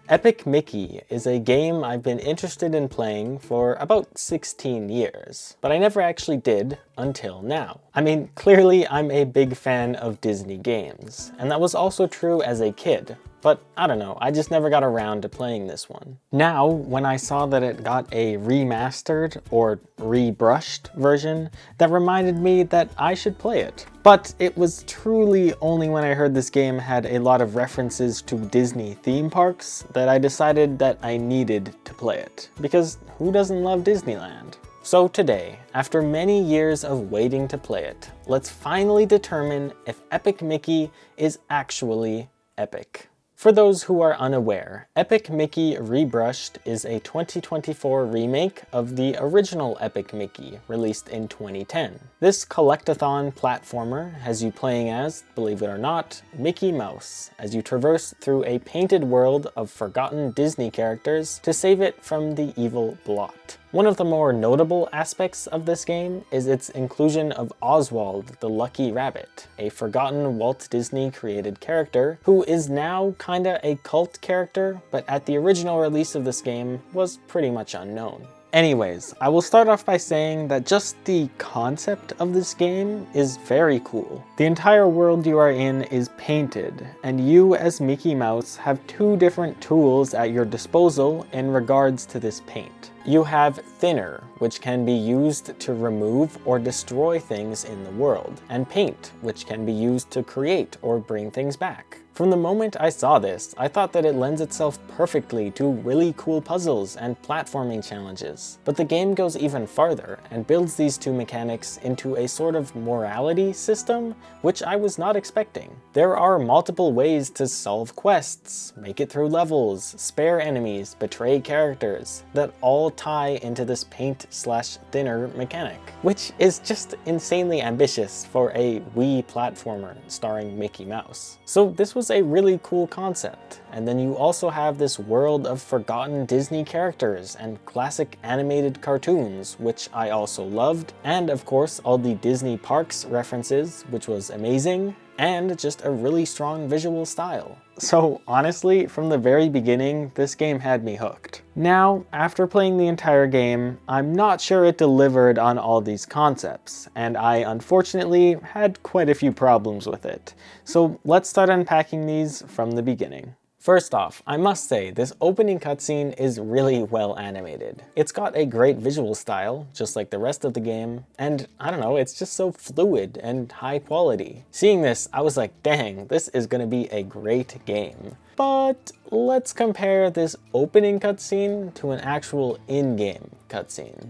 Epic Mickey is a game I've been interested in playing for about 16 years, but I never actually did until now. I mean, clearly I'm a big fan of Disney games, and that was also true as a kid. But I don't know, I just never got around to playing this one. Now, when I saw that it got a remastered or rebrushed version, that reminded me that I should play it. But it was truly only when I heard this game had a lot of references to Disney theme parks that I decided that I needed to play it. Because who doesn't love Disneyland? So today, after many years of waiting to play it, let's finally determine if Epic Mickey is actually epic. For those who are unaware, Epic Mickey Rebrushed is a 2024 remake of the original Epic Mickey, released in 2010. This collectathon platformer has you playing as, believe it or not, Mickey Mouse, as you traverse through a painted world of forgotten Disney characters to save it from the evil Blot. One of the more notable aspects of this game is its inclusion of Oswald the Lucky Rabbit, a forgotten Walt Disney created character who is now kinda a cult character, but at the original release of this game was pretty much unknown. Anyways, I will start off by saying that just the concept of this game is very cool. The entire world you are in is painted, and you as Mickey Mouse have two different tools at your disposal in regards to this paint. You have Thinner, which can be used to remove or destroy things in the world, and Paint, which can be used to create or bring things back. From the moment I saw this, I thought that it lends itself perfectly to really cool puzzles and platforming challenges. But the game goes even farther and builds these two mechanics into a sort of morality system, which I was not expecting. There are multiple ways to solve quests, make it through levels, spare enemies, betray characters, that all tie into this paint/thinner mechanic, which is just insanely ambitious for a Wii platformer starring Mickey Mouse. So this was a really cool concept. And then you also have this world of forgotten Disney characters and classic animated cartoons, which I also loved, and of course all the Disney parks references, which was amazing, and just a really strong visual style. So honestly, from the very beginning, this game had me hooked. Now, after playing the entire game, I'm not sure it delivered on all these concepts, and I unfortunately had quite a few problems with it. So let's start unpacking these from the beginning. First off, I must say this opening cutscene is really well animated. It's got a great visual style, just like the rest of the game, and I don't know, it's just so fluid and high quality. Seeing this, I was like, dang, this is gonna be a great game. But let's compare this opening cutscene to an actual in-game cutscene.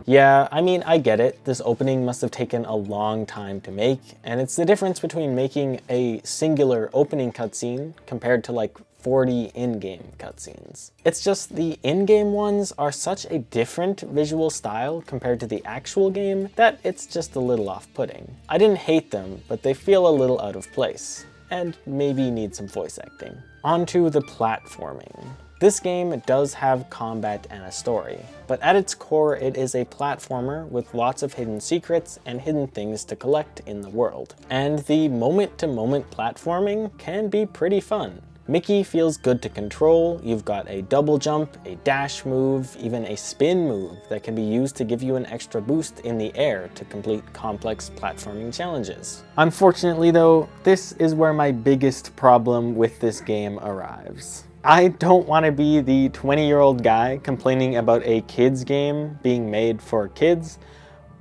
Yeah, I mean, I get it. This opening must have taken a long time to make, and it's the difference between making a singular opening cutscene compared to like 40 in-game cutscenes. It's just the in-game ones are such a different visual style compared to the actual game that it's just a little off-putting. I didn't hate them, but they feel a little out of place, and maybe need some voice acting. On to the platforming. This game does have combat and a story, but at its core it is a platformer with lots of hidden secrets and hidden things to collect in the world. And the moment-to-moment platforming can be pretty fun. Mickey feels good to control. You've got a double jump, a dash move, even a spin move that can be used to give you an extra boost in the air to complete complex platforming challenges. Unfortunately though, this is where my biggest problem with this game arrives. I don't want to be the 20-year-old guy complaining about a kids game being made for kids,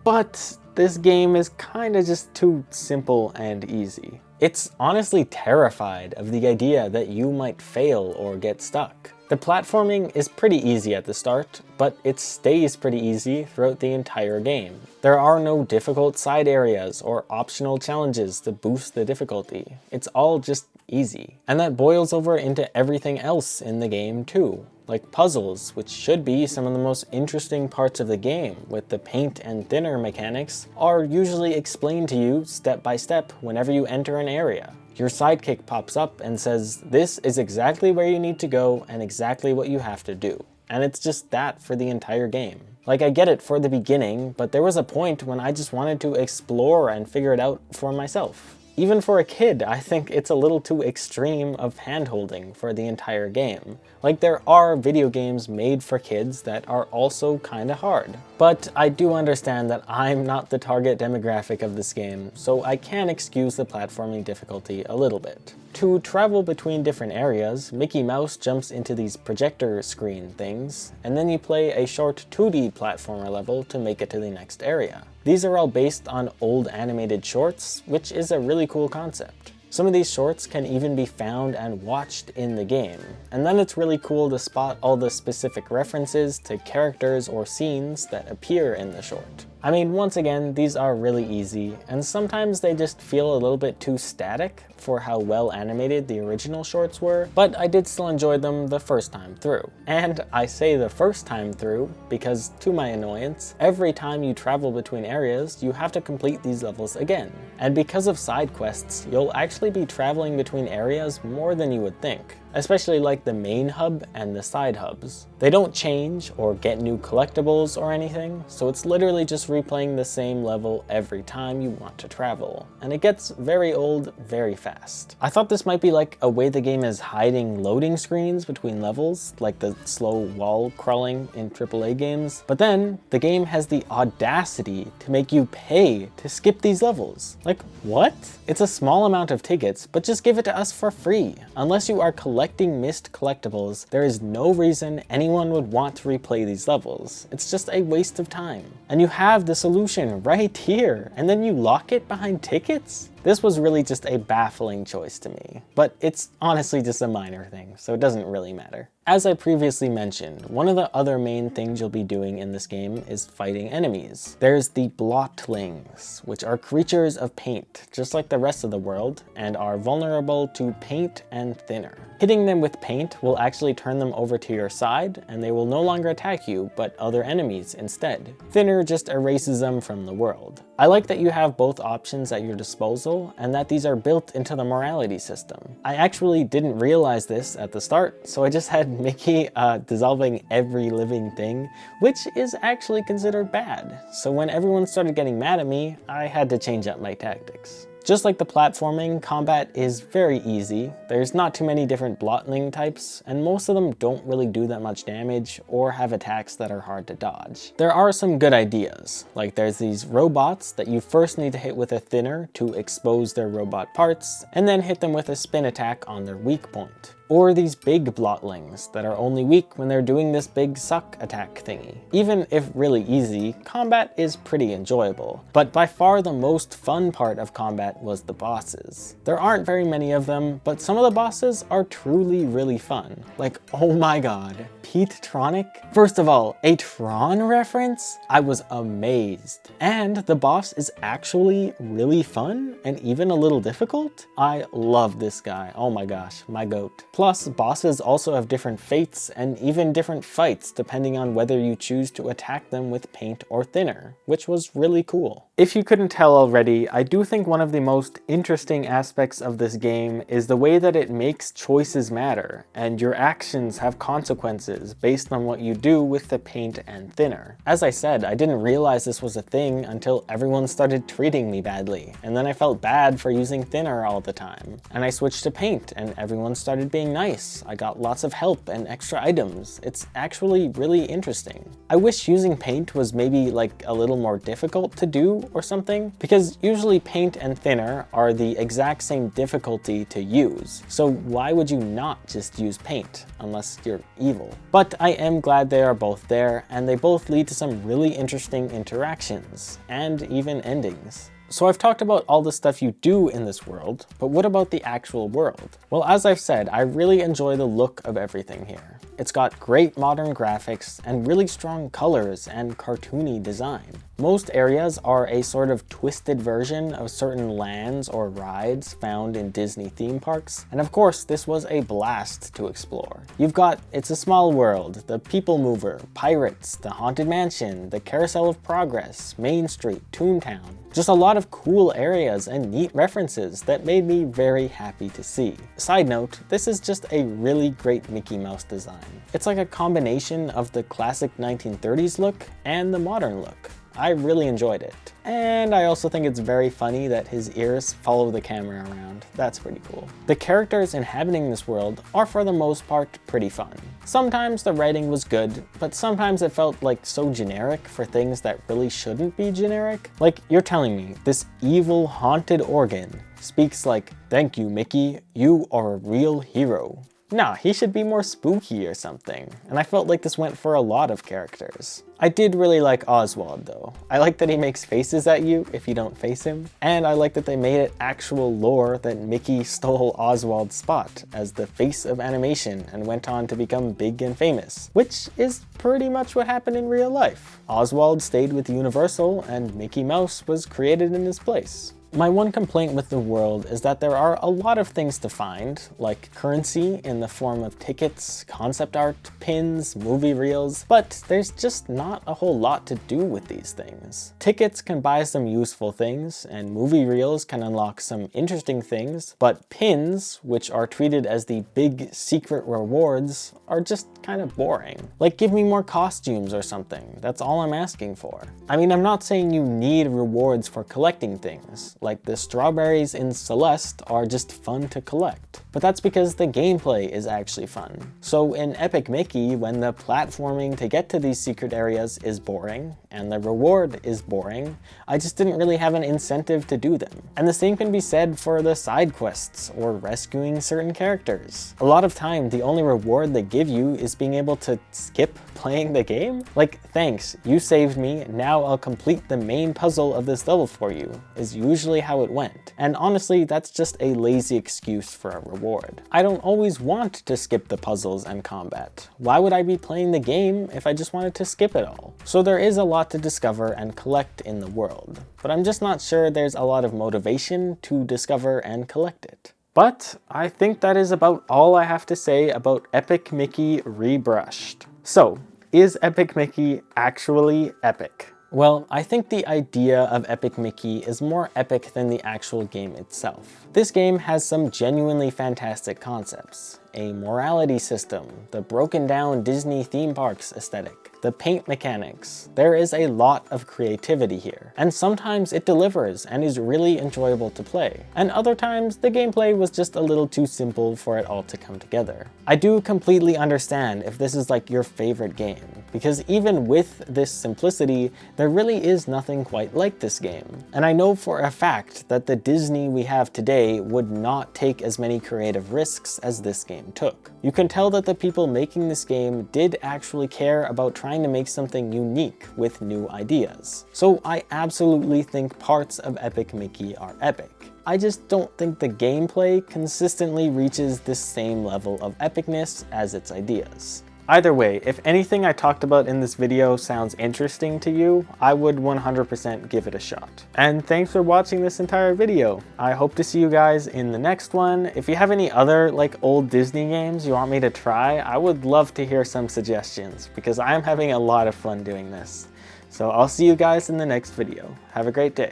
but this game is kinda just too simple and easy. It's honestly terrified of the idea that you might fail or get stuck. The platforming is pretty easy at the start, but it stays pretty easy throughout the entire game. There are no difficult side areas or optional challenges to boost the difficulty. It's all just easy. And that boils over into everything else in the game too. Like puzzles, which should be some of the most interesting parts of the game, with the paint and thinner mechanics, are usually explained to you step by step whenever you enter an area. Your sidekick pops up and says, this is exactly where you need to go and exactly what you have to do. And it's just that for the entire game. Like, I get it for the beginning, but there was a point when I just wanted to explore and figure it out for myself. Even for a kid, I think it's a little too extreme of hand-holding for the entire game. Like, there are video games made for kids that are also kinda hard. But I do understand that I'm not the target demographic of this game, so I can excuse the platforming difficulty a little bit. To travel between different areas, Mickey Mouse jumps into these projector screen things, and then you play a short 2D platformer level to make it to the next area. These are all based on old animated shorts, which is a really cool concept. Some of these shorts can even be found and watched in the game, and then it's really cool to spot all the specific references to characters or scenes that appear in the short. I mean, once again, these are really easy, and sometimes they just feel a little bit too static for how well animated the original shorts were, but I did still enjoy them the first time through. And I say the first time through because, to my annoyance, every time you travel between areas, you have to complete these levels again. And because of side quests, you'll actually be traveling between areas more than you would think, especially like the main hub and the side hubs. They don't change or get new collectibles or anything, so it's literally just replaying the same level every time you want to travel, and it gets very old very fast. I thought this might be like a way the game is hiding loading screens between levels, like the slow wall crawling in AAA games, but then the game has the audacity to make you pay to skip these levels. Like, what? It's a small amount of tickets, but just give it to us for free. Unless you are collecting missed collectibles, there is no reason anyone would want to replay these levels. It's just a waste of time. And you have the solution right here, and then you lock it behind tickets? This was really just a baffling choice to me, but it's honestly just a minor thing, so it doesn't really matter. As I previously mentioned, one of the other main things you'll be doing in this game is fighting enemies. There's the blotlings, which are creatures of paint, just like the rest of the world, and are vulnerable to paint and thinner. Hitting them with paint will actually turn them over to your side, and they will no longer attack you, but other enemies instead. Thinner just erases them from the world. I like that you have both options at your disposal, and that these are built into the morality system. I actually didn't realize this at the start, so I just had Mickey dissolving every living thing, which is actually considered bad. So when everyone started getting mad at me, I had to change up my tactics. Just like the platforming, combat is very easy. There's not too many different blotling types, and most of them don't really do that much damage or have attacks that are hard to dodge. There are some good ideas, like there's these robots that you first need to hit with a thinner to expose their robot parts, and then hit them with a spin attack on their weak point. Or these big blotlings that are only weak when they're doing this big suck attack thingy. Even if really easy, combat is pretty enjoyable. But by far the most fun part of combat was the bosses. There aren't very many of them, but some of the bosses are truly really fun. Like, oh my god, Pete-tronic? First of all, a Tron reference? I was amazed. And the boss is actually really fun and even a little difficult. I love this guy. Oh my gosh, my goat. Plus, bosses also have different fates and even different fights depending on whether you choose to attack them with paint or thinner, which was really cool. If you couldn't tell already, I do think one of the most interesting aspects of this game is the way that it makes choices matter, and your actions have consequences based on what you do with the paint and thinner. As I said, I didn't realize this was a thing until everyone started treating me badly, and then I felt bad for using thinner all the time. And I switched to paint, and everyone started being nice. I got lots of help and extra items. It's actually really interesting. I wish using paint was maybe like a little more difficult to do or something, because usually paint and thinner are the exact same difficulty to use. So why would you not just use paint unless you're evil? But I am glad they are both there, and they both lead to some really interesting interactions and even endings. So I've talked about all the stuff you do in this world, but what about the actual world? Well, as I've said, I really enjoy the look of everything here. It's got great modern graphics and really strong colors and cartoony design. Most areas are a sort of twisted version of certain lands or rides found in Disney theme parks, and of course this was a blast to explore. You've got It's a Small World, the People Mover, Pirates, the Haunted Mansion, the Carousel of Progress, Main Street, Toontown. Just a lot of cool areas and neat references that made me very happy to see. Side note, this is just a really great Mickey Mouse design. It's like a combination of the classic 1930s look and the modern look. I really enjoyed it. And I also think it's very funny that his ears follow the camera around. That's pretty cool. The characters inhabiting this world are for the most part pretty fun. Sometimes the writing was good, but sometimes it felt like so generic for things that really shouldn't be generic. Like, you're telling me this evil haunted organ speaks like, "Thank you, Mickey, you are a real hero." Nah, he should be more spooky or something, and I felt like this went for a lot of characters. I did really like Oswald though. I like that he makes faces at you if you don't face him, and I like that they made it actual lore that Mickey stole Oswald's spot as the face of animation and went on to become big and famous, which is pretty much what happened in real life. Oswald stayed with Universal and Mickey Mouse was created in his place. My one complaint with the world is that there are a lot of things to find, like currency in the form of tickets, concept art, pins, movie reels, but there's just not a whole lot to do with these things. Tickets can buy some useful things, and movie reels can unlock some interesting things, but pins, which are treated as the big secret rewards, are just kind of boring. Like, give me more costumes or something, that's all I'm asking for. I mean, I'm not saying you need rewards for collecting things. Like, the strawberries in Celeste are just fun to collect. But that's because the gameplay is actually fun. So in Epic Mickey, when the platforming to get to these secret areas is boring, and the reward is boring, I just didn't really have an incentive to do them. And the same can be said for the side quests, or rescuing certain characters. A lot of time, the only reward they give you is being able to skip playing the game? Like, thanks, you saved me, now I'll complete the main puzzle of this level for you, is usually how it went. And honestly, that's just a lazy excuse for a reward. I don't always want to skip the puzzles and combat. Why would I be playing the game if I just wanted to skip it all? So there is a lot to discover and collect in the world, but I'm just not sure there's a lot of motivation to discover and collect it. But I think that is about all I have to say about Epic Mickey Rebrushed. So, is Epic Mickey actually epic? Well, I think the idea of Epic Mickey is more epic than the actual game itself. This game has some genuinely fantastic concepts. A morality system, the broken down Disney theme parks aesthetic, the paint mechanics. There is a lot of creativity here, and sometimes it delivers and is really enjoyable to play. And other times, the gameplay was just a little too simple for it all to come together. I do completely understand if this is like your favorite game, because even with this simplicity, there really is nothing quite like this game. And I know for a fact that the Disney we have today would not take as many creative risks as this game took. You can tell that the people making this game did actually care about trying to make something unique with new ideas. So I absolutely think parts of Epic Mickey are epic. I just don't think the gameplay consistently reaches this same level of epicness as its ideas. Either way, if anything I talked about in this video sounds interesting to you, I would 100% give it a shot. And thanks for watching this entire video. I hope to see you guys in the next one. If you have any other like old Disney games you want me to try, I would love to hear some suggestions because I'm having a lot of fun doing this. So I'll see you guys in the next video. Have a great day.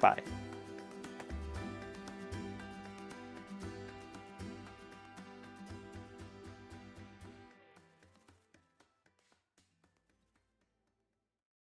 Bye.